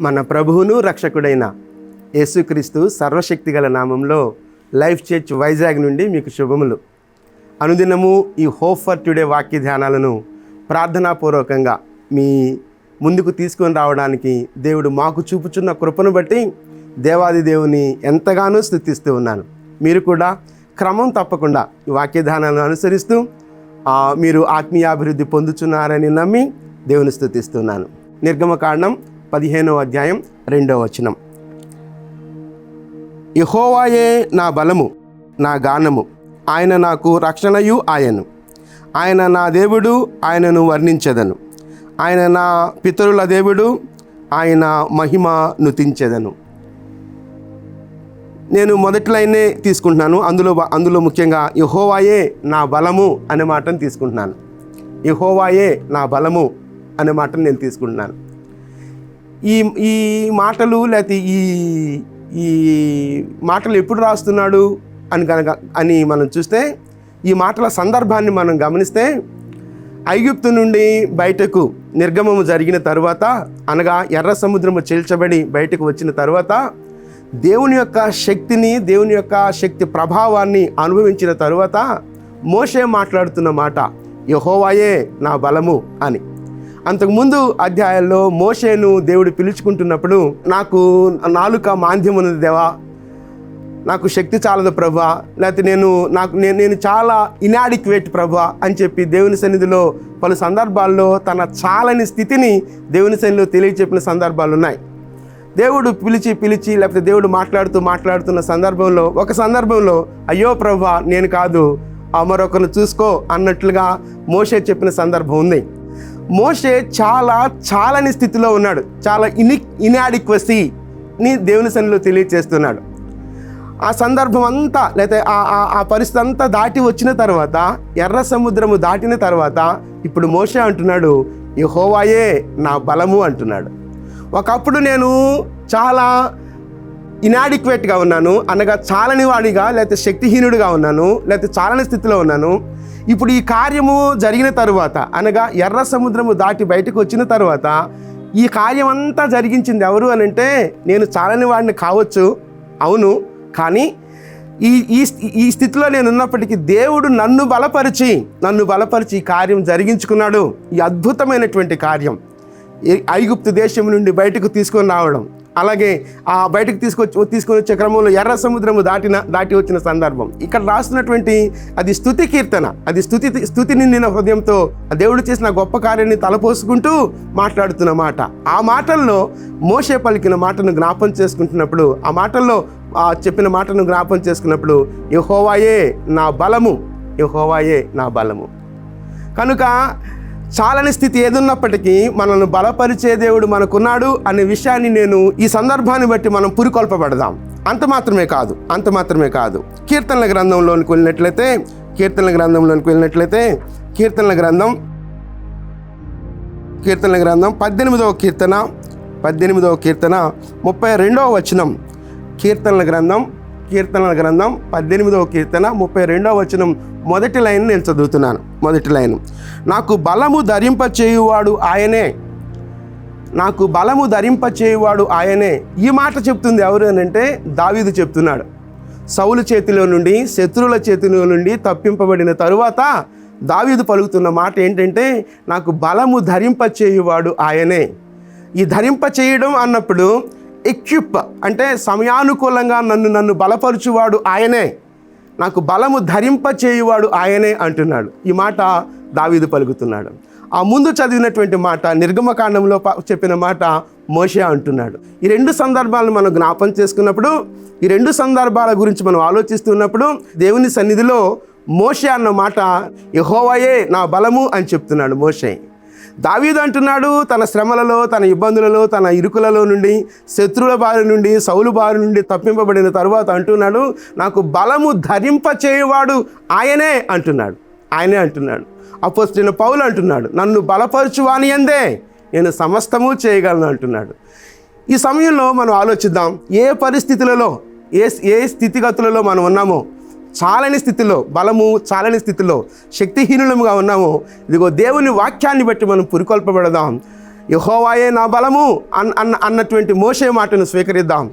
మన ప్రభువును రక్షకుడైన యేసుక్రీస్తు సర్వశక్తిగల నామంలో లైఫ్ చర్చ్ వైజాగ్ నుండి మీకు శుభములు. అనుదినము ఈ హోప్ ఫర్ టుడే వాక్య ధ్యానాలను ప్రార్థనాపూర్వకంగా మీ ముందుకు తీసుకొని రావడానికి దేవుడు మాకు చూపుచున్న కృపను బట్టి దేవాది దేవుని ఎంతగానో స్తుతిస్తూ ఉన్నాను. మీరు కూడా క్రమం తప్పకుండా ఈ వాక్య ధ్యానాలను అనుసరిస్తూ మీరు ఆత్మీయాభివృద్ధి పొందుతున్నారని నమ్మి దేవుని స్తుతిస్తున్నాను. నిర్గమకాండం 15వ అధ్యాయం 2వ వచనం. యెహోవాయే నా బలము, నా గానము, ఆయన నాకు రక్షణయు ఆయను. ఆయన నా దేవుడు, ఆయనను వర్ణించెదను. ఆయన నా పితరుల దేవుడు, ఆయన మహిమ నుతించెదను. నేను మొదటి లైనే తీసుకుంటున్నాను. అందులో ముఖ్యంగా యెహోవాయే నా బలము అనే మాటను తీసుకుంటున్నాను. యెహోవాయే నా బలము అనే మాటను నేను తీసుకుంటున్నాను. ఈ మాటలు లేకపోతే ఈ మాటలు ఎప్పుడు రాస్తున్నాడు అని మనం చూస్తే, ఈ మాటల సందర్భాన్ని మనం గమనిస్తే, ఐగుప్తు నుండి బయటకు నిర్గమము జరిగిన తరువాత, అనగా ఎర్ర సముద్రము చీల్చబడి బయటకు వచ్చిన తరువాత, దేవుని యొక్క శక్తిని, దేవుని యొక్క శక్తి ప్రభావాన్ని అనుభవించిన తరువాత మోషే మాట్లాడుతున్న మాట యెహోవాయే నా బలము అని. అంతకుముందు అధ్యాయాల్లో మోషేను దేవుడు పిలుచుకుంటున్నప్పుడు, నాకు నాలుక మాంద్యం ఉన్నది దేవా, నాకు శక్తి చాలదు ప్రభా, లేకపోతే నేను చాలా ఇనాడిక్వేట్ ప్రభా అని చెప్పి దేవుని సన్నిధిలో పలు సందర్భాల్లో తన చాలని స్థితిని దేవుని సన్నిధిలో తెలియచెప్పిన సందర్భాలు ఉన్నాయి. దేవుడు పిలిచి లేకపోతే దేవుడు మాట్లాడుతున్న సందర్భంలో, ఒక సందర్భంలో అయ్యో ప్రభా నేను కాదు, మరొకరు చూసుకో అన్నట్లుగా మోషే చెప్పిన సందర్భం ఉంది. మోషే చాలని స్థితిలో ఉన్నాడు. చాలా ఇనాడిక్వసీని దేవుని సన్నిధిలో తెలియచేస్తున్నాడు. ఆ సందర్భం అంతా లేకపోతే ఆ పరిస్థితి అంతా దాటి వచ్చిన తర్వాత, ఎర్ర సముద్రము దాటిన తర్వాత ఇప్పుడు మోషే అంటున్నాడు యెహోవాయే నా బలము అంటున్నాడు. ఒకప్పుడు నేను చాలా ఇనాడిక్వేట్గా ఉన్నాను, అనగా చాలని వాడిగా, లేకపోతే శక్తిహీనుడిగా ఉన్నాను, లేకపోతే చాలని స్థితిలో ఉన్నాను. ఇప్పుడు ఈ కార్యము జరిగిన తరువాత, అనగా ఎర్ర సముద్రము దాటి బయటకు వచ్చిన తర్వాత, ఈ కార్యం అంతా జరిగించింది ఎవరు అని అంటే, నేను చాలని వాడిని కావచ్చు, అవును, కానీ ఈ స్థితిలో నేను ఉన్నప్పటికీ దేవుడు నన్ను బలపరిచి ఈ కార్యం జరిగించుకున్నాడు. ఈ అద్భుతమైనటువంటి కార్యం, ఐగుప్తు దేశం నుండి బయటకు తీసుకొని రావడం, అలాగే ఆ బయటకు తీసుకొని వచ్చే క్రమంలో ఎర్ర సముద్రము దాటి వచ్చిన సందర్భం. ఇక్కడ రాస్తున్నటువంటి అది స్తుతి కీర్తన, అది స్తుతి నిండిన హృదయంతో దేవుడు చేసిన గొప్ప కార్యాన్ని తలపోసుకుంటూ మాట్లాడుతున్న మాట. ఆ మాటల్లో మోషే పలికిన మాటను జ్ఞాపం చేసుకుంటున్నప్పుడు, ఆ మాటల్లో చెప్పిన మాటను జ్ఞాపం చేసుకున్నప్పుడు యెహోవాయే నా బలము, యెహోవాయే నా బలము. కనుక చాలని స్థితి ఏదున్నప్పటికీ మనల్ని బలపరిచే దేవుడు మనకున్నాడు అనే విషయాన్ని నేను ఈ సందర్భాన్ని బట్టి మనం పురికొల్పబడదాం. అంత మాత్రమే కాదు కీర్తనల గ్రంథంలోనికి వెళ్ళినట్లయితే కీర్తనల గ్రంథం 18వ కీర్తన 32వ వచనం. కీర్తనల గ్రంథం 18వ కీర్తన 32వ వచనం మొదటి లైన్ నేను చదువుతున్నాను. మొదటి లైన్, నాకు బలము ధరింపచేయువాడు ఆయనే. ఈ మాట చెప్తుంది ఎవరు అని అంటే దావీదు చెప్తున్నాడు. సౌలు చేతిలో నుండి, శత్రువుల చేతిలో నుండి తప్పింపబడిన తరువాత దావీదు పలుకుతున్న మాట ఏంటంటే, నాకు బలము ధరింపచేయువాడు ఆయనే. ఈ ధరింపచేయడం అన్నప్పుడు ఎక్విప్ అంటే సమయానుకూలంగా నన్ను బలపరచువాడు ఆయనే, నాకు బలము ధరింపచేయువాడు ఆయనే అంటున్నాడు. ఈ మాట దావీదు పలుకుతున్నాడు. ఆ ముందు చదివినటువంటి మాట, నిర్గమకాండంలో చెప్పిన మాట మోషే అంటున్నాడు. ఈ రెండు సందర్భాలను మనం జ్ఞాపం చేసుకున్నప్పుడు, ఈ రెండు సందర్భాల గురించి మనం ఆలోచిస్తున్నప్పుడు, దేవుని సన్నిధిలో మోషే అన్న మాట యెహోవాయే నా బలము అని చెప్తున్నాడు మోషే. దావీదు అంటున్నాడు తన శ్రమలలో, తన ఇబ్బందులలో, తన ఇరుకులలో నుండి, శత్రువుల బారి నుండి, సౌలు బారి నుండి తప్పింపబడిన తరువాత అంటున్నాడు నాకు బలము ధరింపచేయువాడు ఆయనే అంటున్నాడు. అపోస్తలుడైన పౌలు అంటున్నాడు నన్ను బలపరచువాని యందే నేను సమస్తము చేయగలను అంటున్నాడు. ఈ సమయంలో మనం ఆలోచిద్దాం, ఏ పరిస్థితులలో, ఏ స్థితిగతులలో మనం ఉన్నామో, చాలని స్థితిలో, బలము చాలని స్థితిలో, శక్తిహీనులముగా ఉన్నాము. ఇదిగో దేవుని వాక్యాన్ని బట్టి మనం పురికొల్పబడదాం. యెహోవాయే నా బలము అన్నటువంటి మోషే మాటను స్వీకరిద్దాం.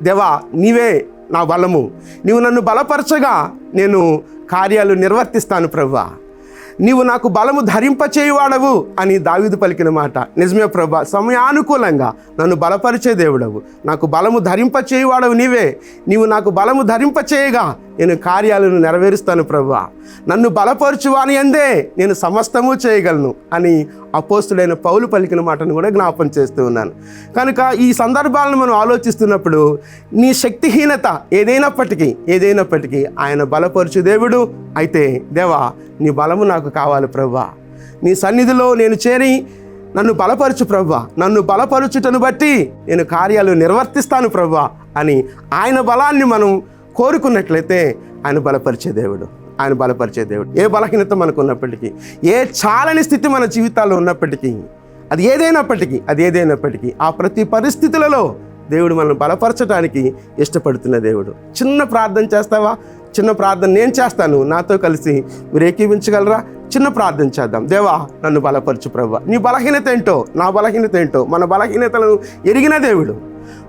దేవా, నీవే నా బలము, నీవు నన్ను బలపరచగా నేను కార్యాలు నిర్వర్తిస్తాను ప్రభువా, నీవు నాకు బలము ధరింపచేయువాడవు అని దావీదు పలికిన మాట నిజమే ప్రభువా. సమయానుకూలంగా నన్ను బలపరిచే దేవుడవు, నాకు బలము ధరింపచేయువాడవు నీవే. నీవు నాకు బలము ధరింపచేయగా నేను కార్యాలను నెరవేరుస్తాను ప్రభువా. నన్ను బలపరచువాని అందే నేను సమస్తము చేయగలను అని అపోస్తుడైన పౌలు పలికిన మాటను కూడా జ్ఞాపం చేస్తూ ఉన్నాను. కనుక ఈ సందర్భాలను మనం ఆలోచిస్తున్నప్పుడు నీ శక్తిహీనత ఏదైనప్పటికీ ఆయన బలపరచు దేవుడు. అయితే దేవా, నీ బలము నాకు కావాలి ప్రభువా. నీ సన్నిధిలో నేను చేరి నన్ను బలపరచు ప్రభువా, నన్ను బలపరచుటను బట్టి నేను కార్యాలు నిర్వర్తిస్తాను ప్రభువా అని ఆయన బలాన్ని మనం కోరుకున్నట్లయితే ఆయన బలపరిచే దేవుడు. ఏ బలహీనత మనకు ఉన్నప్పటికీ, ఏ చాలని స్థితి మన జీవితాల్లో ఉన్నప్పటికీ, అది ఏదైనప్పటికీ ఆ ప్రతి పరిస్థితులలో దేవుడు మనల్ని బలపరచడానికి ఇష్టపడుతున్న దేవుడు. చిన్న ప్రార్థన చేస్తావా? చిన్న ప్రార్థన నేను చేస్తాను, నాతో కలిసి మీరు ఏకీవించగలరా? చిన్న ప్రార్థన చేద్దాం. దేవా, నన్ను బలపరచు ప్రభువా. నీ బలహీనత ఏంటో, నా బలహీనత ఏంటో, మన బలహీనతలను ఎరిగిన దేవుడు,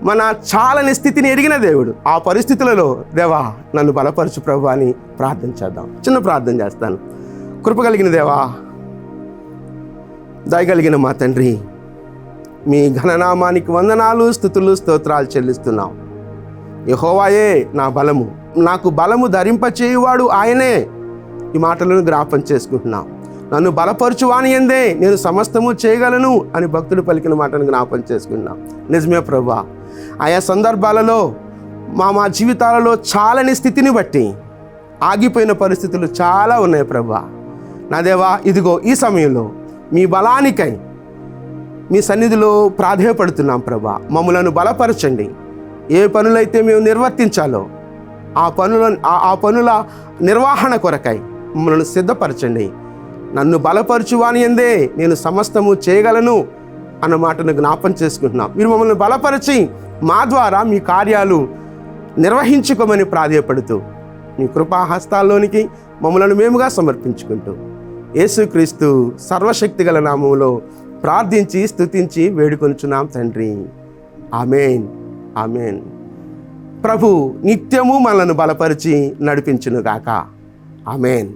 మన చాలని స్థితిని ఎరిగిన దేవుడు. ఆ పరిస్థితులలో దేవా, నన్ను బలపరచు ప్రభువా అని ప్రార్థన చేద్దాం. చిన్న ప్రార్థన చేస్తాను. కృపగలిగిన దేవా, దయగలిగిన మా తండ్రి, మీ ఘననామానికి వందనాలు, స్తుతులు, స్తోత్రాలు చెల్లిస్తున్నాం. యెహోవాయే నా బలము, నాకు బలము ధరింపచేయువాడు ఆయనే. ఈ మాటలను జ్ఞాపం చేసుకుంటున్నాం. నన్ను బలపరచువాని అందే నేను సమస్తము చేయగలను అని భక్తుడు పలికిన మాటను జ్ఞాపం చేసుకుంటున్నాం. నిజమే ప్రభువా, ఆయా సందర్భాలలో మా జీవితాలలో చాలని స్థితిని బట్టి ఆగిపోయిన పరిస్థితులు చాలా ఉన్నాయి ప్రభువా. నా దేవా, ఇదిగో ఈ సమయంలో మీ బలానికై మీ సన్నిధిలో ప్రాధేయపడుతున్నాం ప్రభువా. మమ్మలను బలపరచండి. ఏ పనులైతే మేము నిర్వర్తించాలో ఆ పనుల నిర్వహణ కొరకై మమ్మల్ని సిద్ధపరచండి. నన్ను బలపరచువాని అందే నేను సమస్తము చేయగలను అన్న మాటను జ్ఞాపం చేసుకుంటున్నాం. మీరు మమ్మల్ని బలపరిచి మా ద్వారా మీ కార్యాలు నిర్వహించుకోమని ప్రాధేయపడుతూ మీ కృపా హస్తాల్లోనికి మమ్మలను మేముగా సమర్పించుకుంటూ యేసుక్రీస్తు సర్వశక్తి గల నామములో ప్రార్థించి స్తుతించి వేడుకొంచున్నాం తండ్రి. ఆమేన్, ఆమేన్. ప్రభు నిత్యము మనల్ని బలపరిచి నడిపించునుగాక. ఆమేన్.